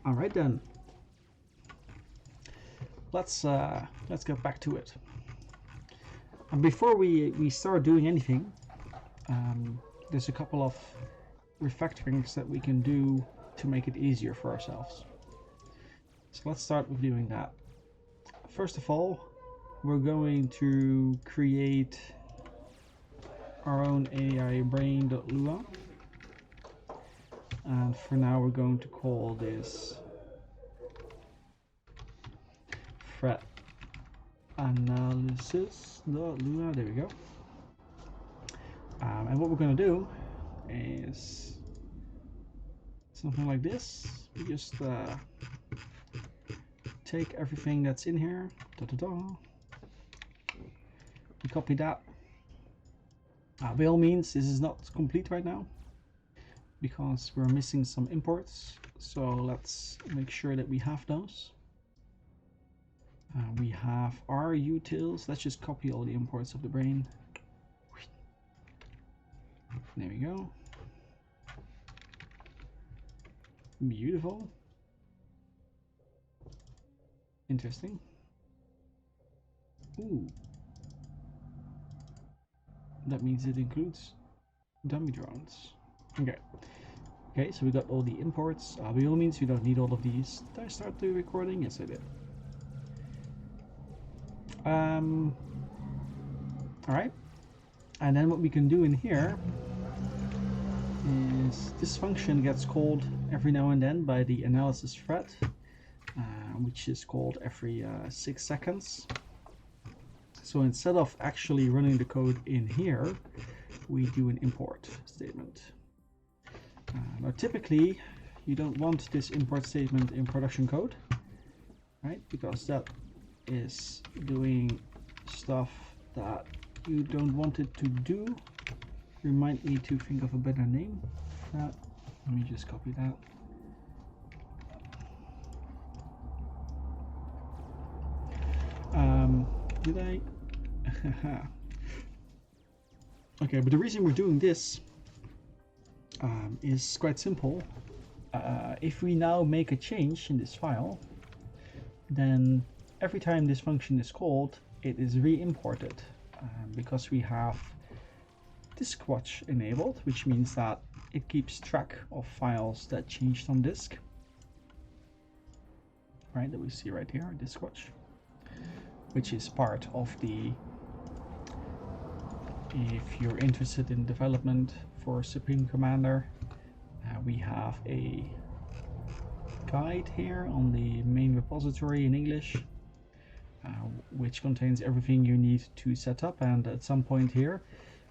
All right then. Let's get back to it. And before we start doing anything, there's a couple of refactorings that we can do to make it easier for ourselves. So let's start with doing that. First of all, we're going to create our own AI brain.lua. And for now we're going to call this threat analysis.lua. There we go. And what we're going to do is something like this. We just take everything that's in here. We copy that. By all means, this is not complete right now because we're missing some imports. So let's make sure that we have those. We have our utils. Let's just copy all the imports of the brain. There we go. Beautiful. Interesting. Ooh. That means it includes dummy drones. Okay. Okay, so we got all the imports. By all means, we don't need all of these. Did I start the recording? Yes, I did. Alright. And then what we can do in here is this function gets called every now and then by the analysis thread, which is called every 6 seconds. So instead of actually running the code in here, we do an import statement. Now typically you don't want this import statement in production code, right? Because that is doing stuff that you don't want it to do. Remind me to think of a better name for that. Let me just copy that. Did I? Okay, but the reason we're doing this is quite simple. If we now make a change in this file, then every time this function is called, it is re-imported because we have disk watch enabled, which means that it keeps track of files that changed on disk. Right, that we see right here, disk watch, which is part of the, if you're interested in development for Supreme Commander, we have a guide here on the main repository in English, which contains everything you need to set up, and at some point here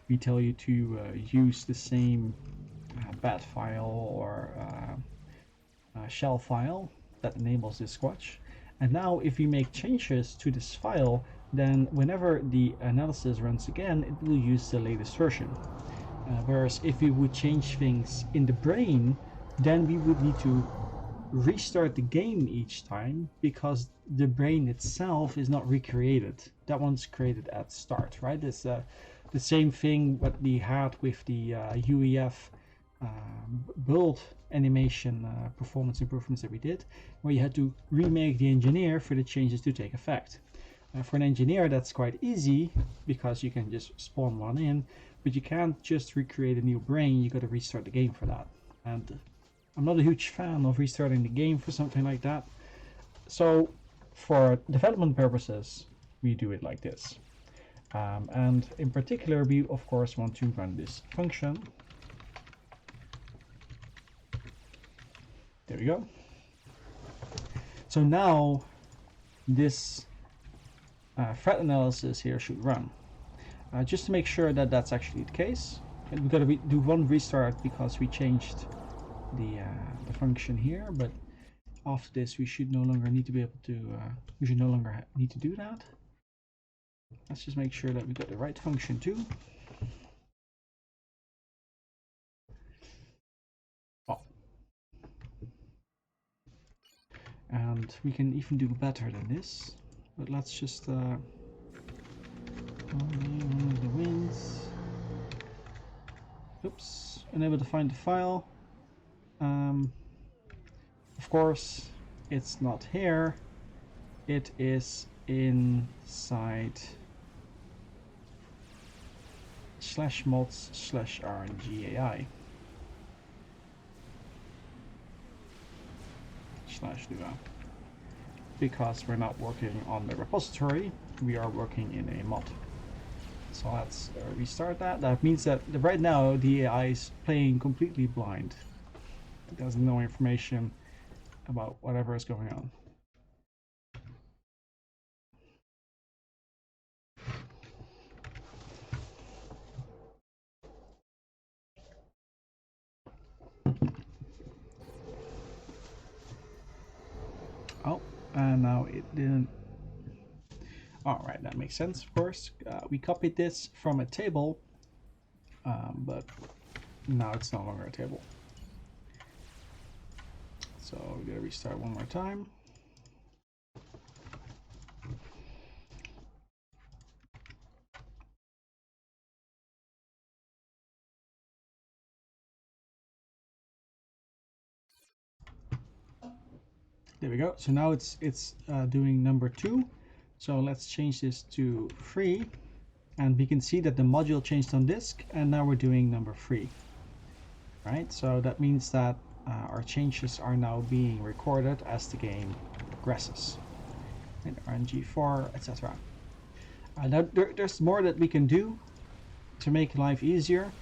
we tell you to use the same bat file or shell file that enables this watch. And now if we make changes to this file, then whenever the analysis runs again, it will use the latest version. Whereas if we would change things in the brain, then we would need to restart the game each time because the brain itself is not recreated. That one's created at start, right? It's the same thing what we had with the UEF build animation performance improvements that we did, where you had to remake the engineer for the changes to take effect. For an engineer, that's quite easy because you can just spawn one in, but you can't just recreate a new brain. You got to restart the game for that. And I'm not a huge fan of restarting the game for something like that. So for development purposes, we do it like this. And in particular, we of course want to run this function. There we go. So now this threat analysis here should run. Just to make sure that that's actually the case, and we've got to do one restart because we changed the function here. But after this, we should no longer need to be able to. We should no longer need to do that. Let's just make sure that we got the right function too. Oh. And we can even do better than this. But let's just the wins. Oops, unable to find the file. The Of course, it's not here. It is inside /mods/RNGAI /Lua. Because we're not working on the repository, we are working in a mod. So let's restart that. That means that right now the AI is playing completely blind. It has no information about whatever is going on. Oh, and now it didn't. Alright, that makes sense, of course. We copied this from a table, but now it's no longer a table. So we gotta restart one more time. There we go. So now it's doing number 2. So let's change this to 3. And we can see that the module changed on disk, and now we're doing number 3. Right? So that means that our changes are now being recorded as the game progresses. And RNG4, etc. There's more that we can do to make life easier.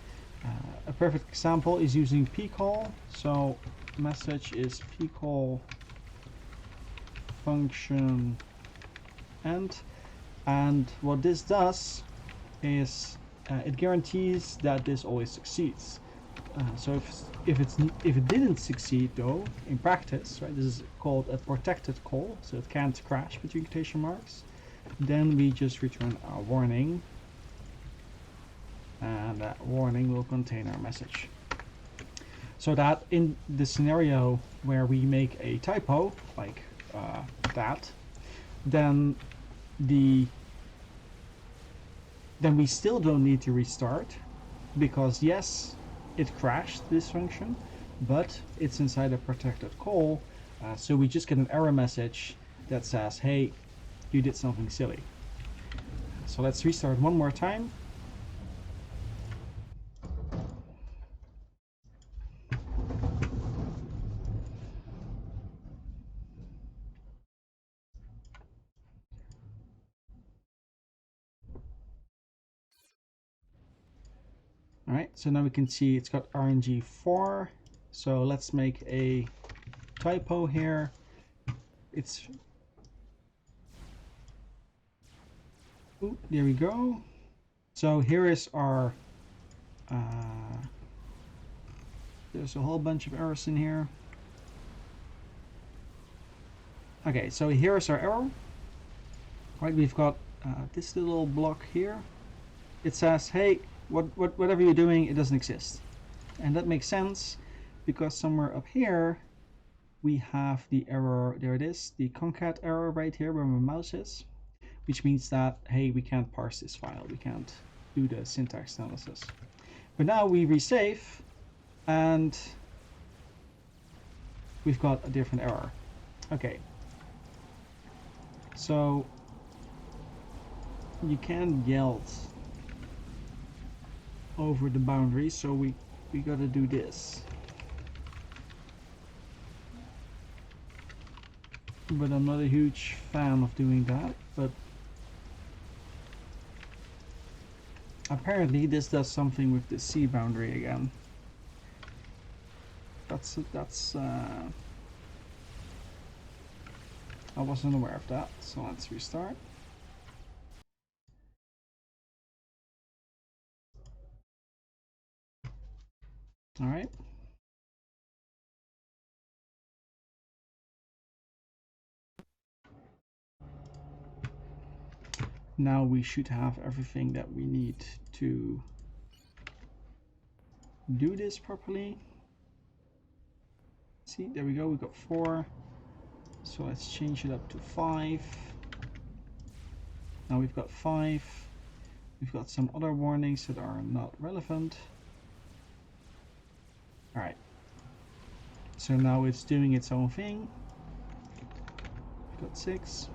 A perfect example is using pcall. So message is pcall function end, and what this does is it guarantees that this always succeeds. So if it didn't succeed though in practice, right, this is called a protected call, so it can't crash between quotation marks, then we just return a warning, and that warning will contain our message. So that in the scenario where we make a typo like that, then we still don't need to restart, because yes, it crashed this function, but it's inside a protected call, so we just get an error message that says, hey, you did something silly. So let's restart one more time. Alright, so now we can see it's got RNG4. So let's make a typo here. It's... Ooh, there we go. So here is our... there's a whole bunch of errors in here. Okay, so here's our error. Right, we've got this little block here. It says, hey, whatever you're doing, it doesn't exist. And that makes sense, because somewhere up here we have the error. There it is, the concat error right here where my mouse is, which means that, hey, we can't parse this file, we can't do the syntax analysis. But now we resave, and we've got a different error. Okay, so you can't yell over the boundary, so we gotta do this. But I'm not a huge fan of doing that, but apparently this does something with the C boundary again. That's I wasn't aware of that, so let's restart. All right. Now we should have everything that we need to do this properly. See, there we go, we got 4. So let's change it up to 5. Now we've got 5. We've got some other warnings that are not relevant. All right. So now it's doing its own thing. Got 6.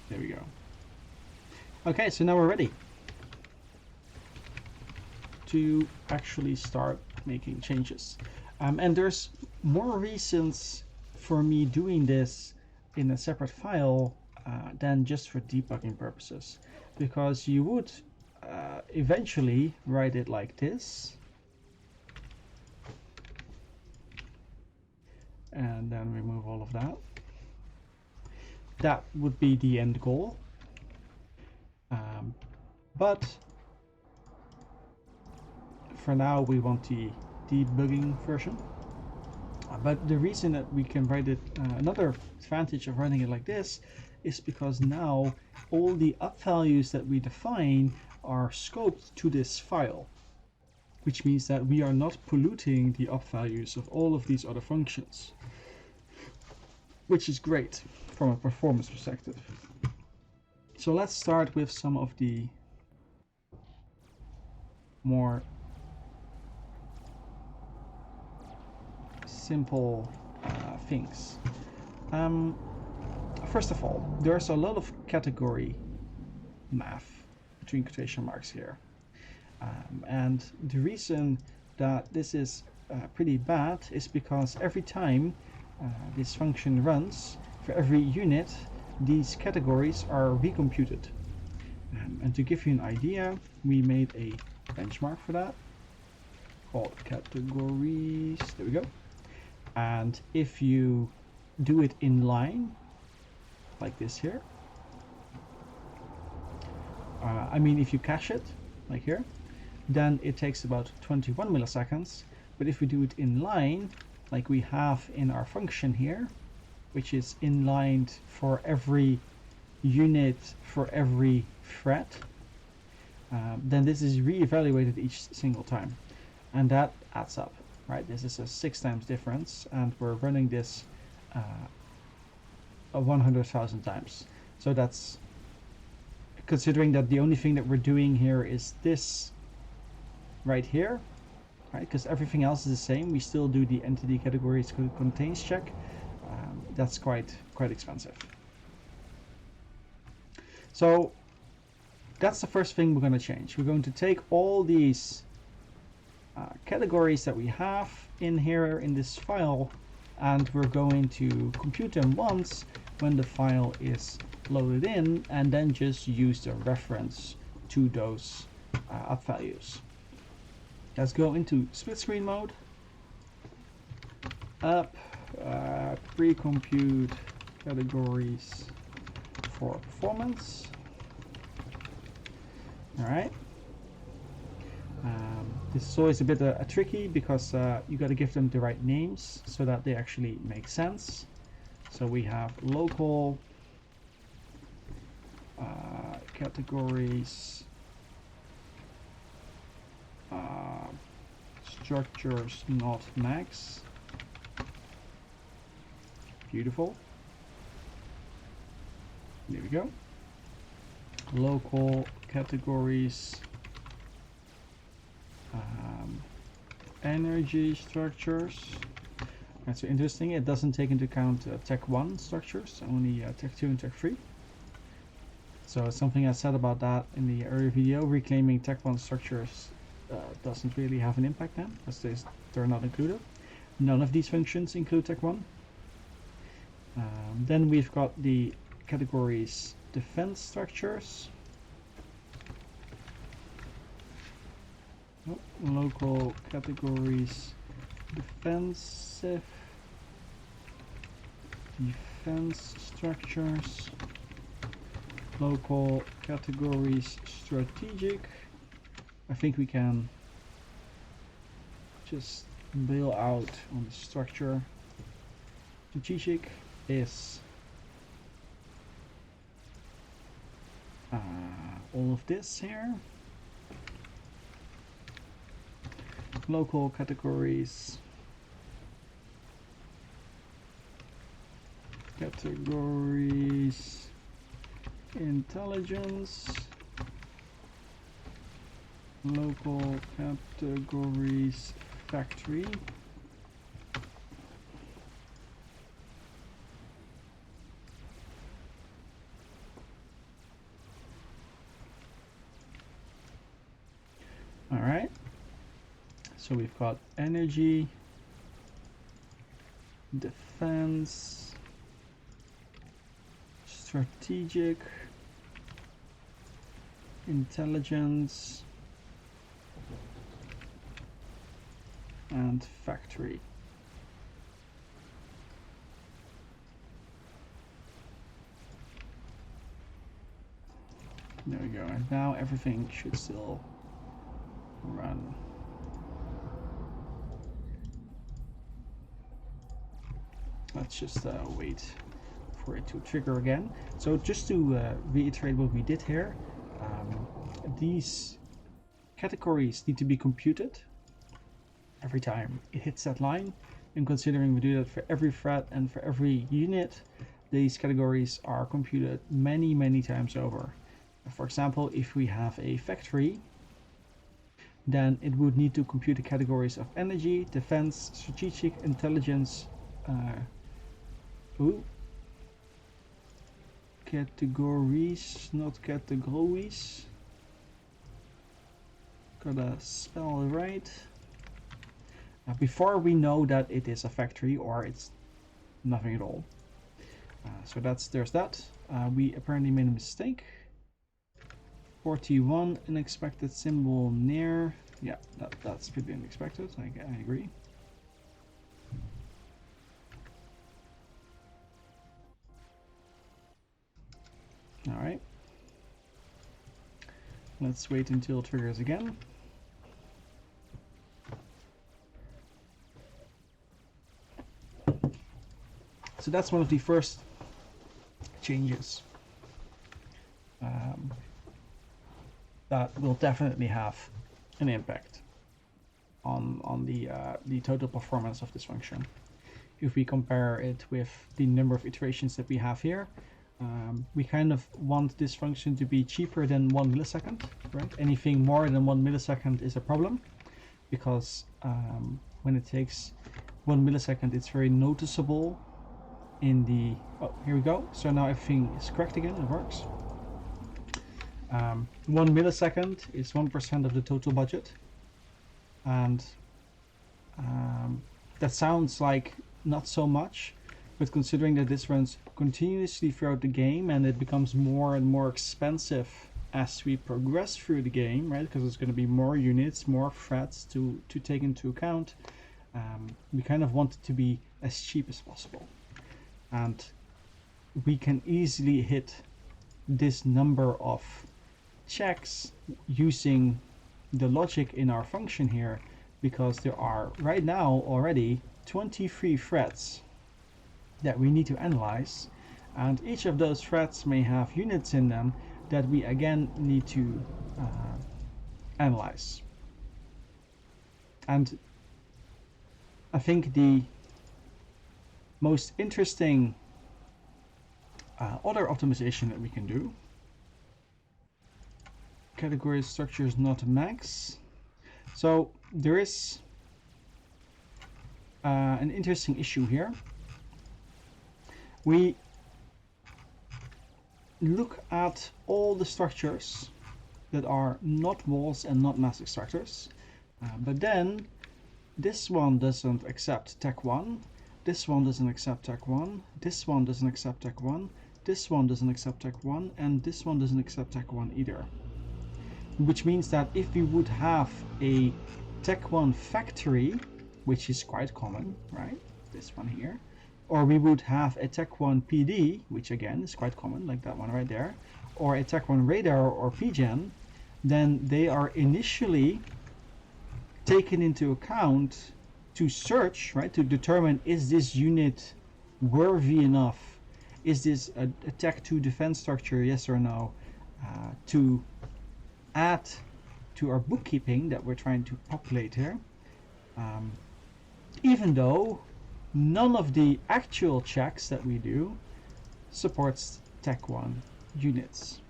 There we go. Okay, so now we're ready to actually start making changes. And there's more reasons for me doing this in a separate file than just for debugging purposes, because you would eventually write it like this, and then remove all of that. That would be the end goal. But for now we want the debugging version. But the reason that we can write it, another advantage of writing it like this, is because now all the up values that we define are scoped to this file, which means that we are not polluting the up values of all of these other functions, which is great from a performance perspective. So let's start with some of the more simple things. First of all, there's a lot of category math between quotation marks here. And the reason that this is pretty bad is because every time this function runs, for every unit, these categories are recomputed. And to give you an idea, we made a benchmark for that called categories. There we go. And if you do it in line, like this here, if you cache it, like here, then it takes about 21 milliseconds. But if we do it in line, like we have in our function here, which is inlined for every unit for every thread, then this is re-evaluated each single time, and that adds up, right? This is a 6 times difference, and we're running this 100,000 times. So that's considering that the only thing that we're doing here is this right here, right? Because everything else is the same. We still do the entity categories contains check. That's quite expensive. So that's the first thing we're going to change. We're going to take all these categories that we have in here in this file, and we're going to compute them once when the file is loaded in, and then just use the reference to those up values. Let's go into split screen mode. Up, pre-compute categories for performance. All right. This is always a bit tricky because you got to give them the right names so that they actually make sense. So we have local categories, structures not max. Beautiful. There we go. Local categories, energy structures. That's so interesting. It doesn't take into account Tech 1 structures, only Tech 2 and Tech 3. So it's something I said about that in the earlier video. Reclaiming Tech 1 structures doesn't really have an impact then, because they're not included. None of these functions include Tech 1. Then we've got the categories defense structures. Oh, local categories defensive, defense structures, local categories strategic. I think we can just bail out on the structure. Strategic is all of this here. Local categories, intelligence, local categories factory. All right, so we've got energy, defense, strategic, intelligence, and factory. There we go, and now everything should still run. Let's just wait for it to trigger again. So just to reiterate what we did here, these categories need to be computed every time it hits that line, and considering we do that for every thread and for every unit, these categories are computed many times over. For example, if we have a factory, then it would need to compute the categories of energy, defense, strategic, intelligence, categories, not categories. Gotta spell it right. Before we know that it is a factory or it's nothing at all. So there's that. We apparently made a mistake. 41 unexpected symbol near. Yeah, that's pretty unexpected. I agree. All right. Let's wait until it triggers again. So that's one of the first changes that will definitely have an impact on the total performance of this function. If we compare it with the number of iterations that we have here, we kind of want this function to be cheaper than 1 millisecond, right? Anything more than 1 millisecond is a problem, because when it takes 1 millisecond, it's very noticeable in the, oh, here we go. So now everything is correct again, it works. 1 millisecond is 1% of the total budget. And that sounds like not so much, but considering that this runs continuously throughout the game and it becomes more and more expensive as we progress through the game, right? Because there's going to be more units, more threats to take into account. We kind of want it to be as cheap as possible. And we can easily hit this number of checks using the logic in our function here, because there are right now already 23 threads that we need to analyze, and each of those threads may have units in them that we again need to analyze. And I think the most interesting other optimization that we can do, category structures not max. So there is an interesting issue here. We look at all the structures that are not walls and not mass extractors, but then this one doesn't accept tech 1, this one doesn't accept tech 1, this one doesn't accept tech 1, this one doesn't accept tech 1, and this one doesn't accept tech 1 either. Which means that if we would have a tech 1 factory, which is quite common, right? This one here. Or we would have a tech 1 PD, which again is quite common, like that one right there. Or a tech 1 radar or PGen, then they are initially taken into account to search, right? To determine, is this unit worthy enough? Is this a tech 2 defense structure, yes or no? To add to our bookkeeping that we're trying to populate here, even though none of the actual checks that we do supports tech 1 units.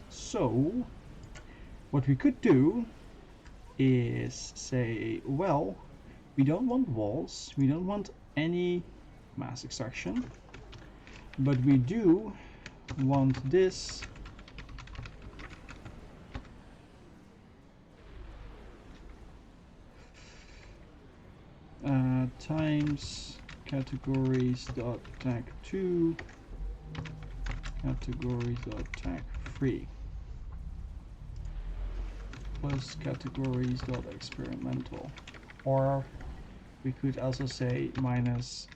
So What we could do is say, well, we don't want walls, we don't want any mask extraction, but we do want this times categories dot tag 2 categories dot tag 3 plus categories dot experimental, or we could also say minus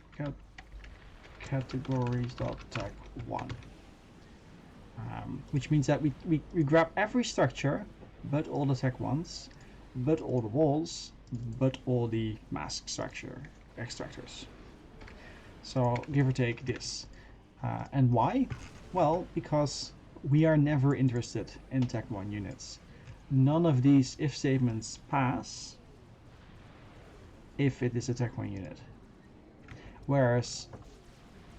categories dot tag 1, which means that we grab every structure but all the tag 1s, but all the walls, but all the mask structure extractors. So give or take this. And why? Well, because we are never interested in tag 1 units. None of these if statements pass if it is a tag 1 unit. Whereas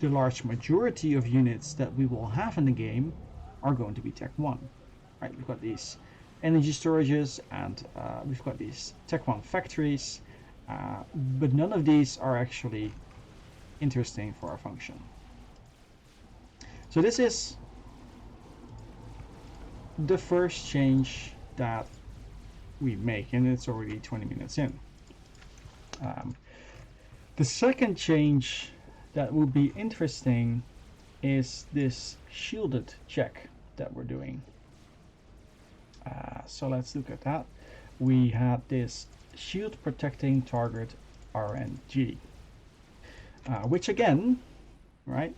the large majority of units that we will have in the game are going to be tag 1. Right? We've got these energy storages, and we've got these tag 1 factories, but none of these are actually interesting for our function. So this is the first change that we make, and it's already 20 minutes in. The second change that would be interesting is this shielded check that we're doing. So let's look at that. We had this shield protecting target RNG, which again, right,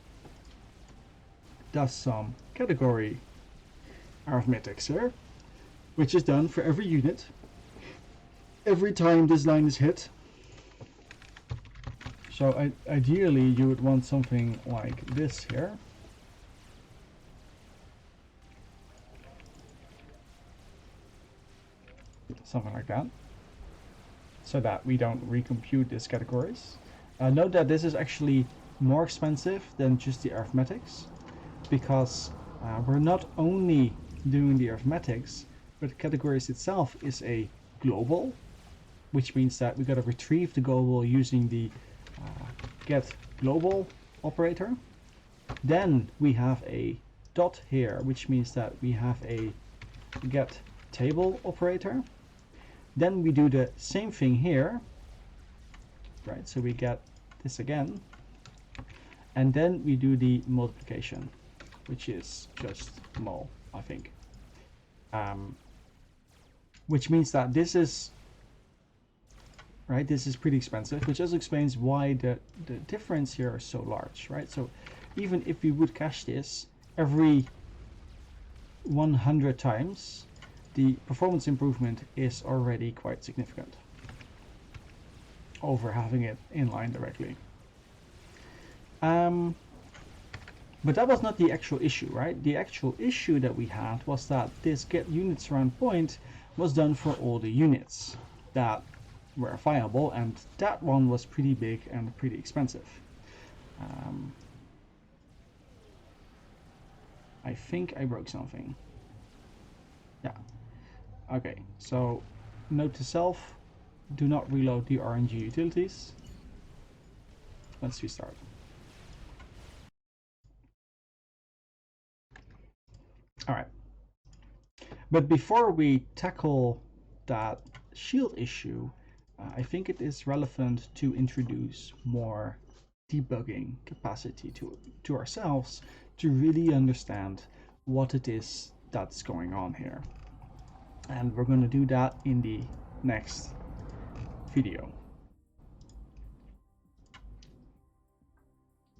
does some category arithmetics here, which is done for every unit. Every time this line is hit. So ideally you would want something like this here. Something like that. So that we don't recompute these categories. Note that this is actually more expensive than just the arithmetics, because we're not only doing the arithmetics, but categories itself is a global, which means that we got to retrieve the global using the get global operator. Then we have a dot here, which means that we have a get table operator. Then we do the same thing here, right? So we get this again, and then we do the multiplication, which is just mul, I think. Which means that this is, right, this is pretty expensive, which also explains why the difference here is so large, right? So even if we would cache this every 100 times, the performance improvement is already quite significant over having it inline directly. But that was not the actual issue, right? The actual issue that we had was that this get units around point was done for all the units that were viable, and that one was pretty big and pretty expensive. I think I broke something. Yeah. Okay, so note to self, do not reload the RNG utilities. Let's restart. All right. But before we tackle that shield issue, I think it is relevant to introduce more debugging capacity to ourselves to really understand what it is that's going on here. And we're going to do that in the next video.